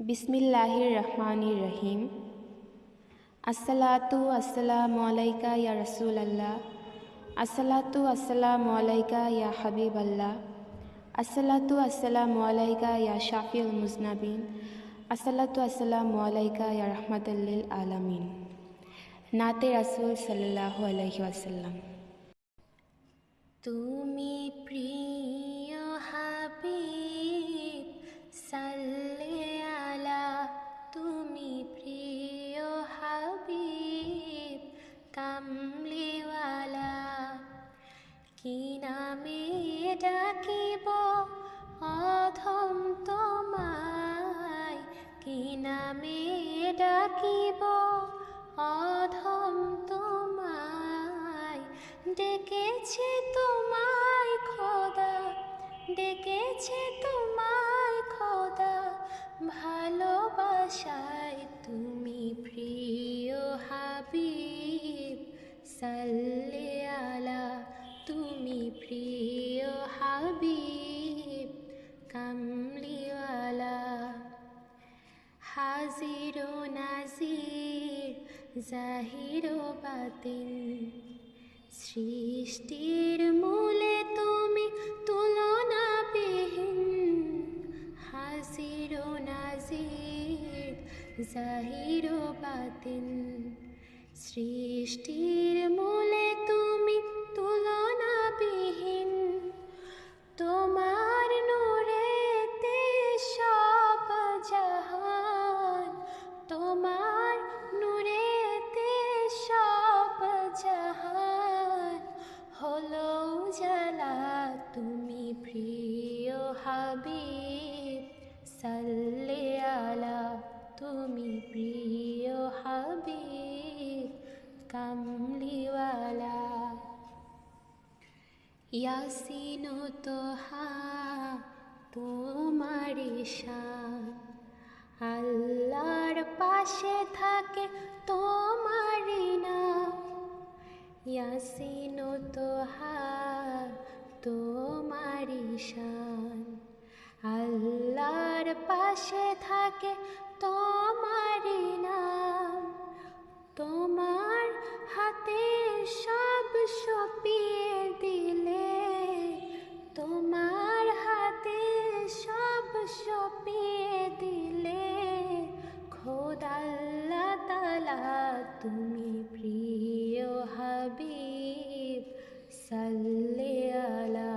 बिस्मिल्लाहिर रहमानिर रहीम। अस्सलातु अस्सलामु अलैका या रसूल अल्लाह, अस्सलातु अस्सलामु अलैका या हबीब अल्लाह, अस्सलातु अस्सलामु अलैका या शाफिउल मुज़नबीन, अस्सलातु अस्सलामु अलैका या रहमतल लिल आलमीन। नाते रसूल सल्लल्लाहु अलैहि वसल्लम। তুমি প্রিয় হাবিব সাল্লে আলা, তুমি প্রিয় হাবিব কামলিওয়ালা। কি নামে ডাকিব অধম তোমায়, কি নামে ডাকিব অধম তোমায়। ডেকেছে তোমায় খোদা, ডেকেছে তোমায় খোদা, ভালোবাসায় তুমি প্রিয় হাবিব সাল্লে আলা, তুমি প্রিয় হাবিব কামলিওয়ালা। হাজির ও নাজির জাহির ও বাতিন, সৃষ্টির মূলে তুমি তুলনাবিহীন। হাজির ও নাজির জাহির ও বাতিন, সৃষ্টির মূলে তুমি তুলনাবিহীন। তোমার নূরেতে সব জাহান, তোমার নূরেতে সব জাহান হলো উজালা। তুমি প্রিয় হাবিব সাল্লে আলা, তুমি প্রিয় হাবিব কামলিওয়ালা। ইয়াসিন ও তোহা তোমারি শান, আল্লাহর পাশে থাকে তোমারি নাম। ইয়াসিন ও তোহা তোমারি শান, আল্লাহর পাশে থাকে তোমারি নাম। তোমার হাতে সব সঁপিয়ে দিলে, তোমার হাতে সব সঁপিয়ে দিলে, খোদা আল্লাহ তাআলা তুমি প্রিয় হাবিব সাল্লে আলা,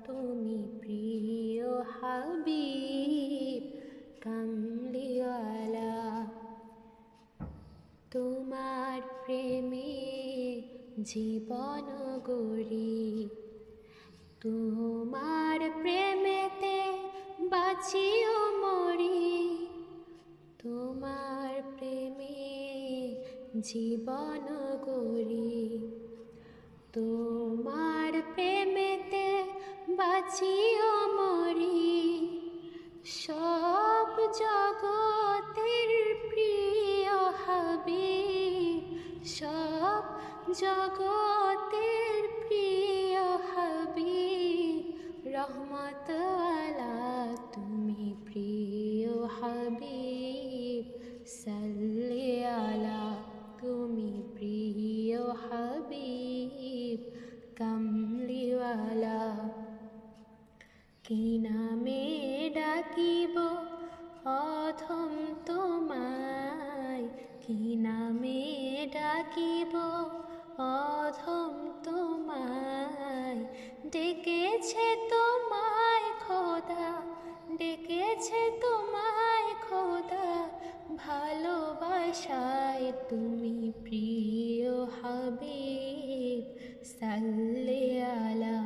তুমি প্রিয় হাবিব কামলিওয়ালা। তোমার প্রেমে জীবন গড়ি, তোমার প্রেমেতে বাঁচিও মরি। তোমার প্রেমে জীবন গড়ি, তোমার প্রেমেতে বাঁচিও মরি। সব জগতের প্রিয় হাবিব, সব জগতের প্রিয় হাবিব রহমতওয়ালা, তুমি প্রিয় হাবিব সাল্লে আলা, তুমি প্রিয় হাবিব কামলিওয়ালা। কি নামে ডাকিব অধম তোমায়, কি নামে ডাকিব অধম তোমায়। ডেকেছে তোমায় খোদা, ডেকেছে তোমায় খোদা, ভালোবাসায় তুমি প্রিয় হাবিব সাল্লে আলা,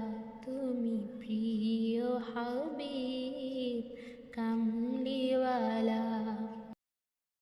তুমি প্রিয় হাবিব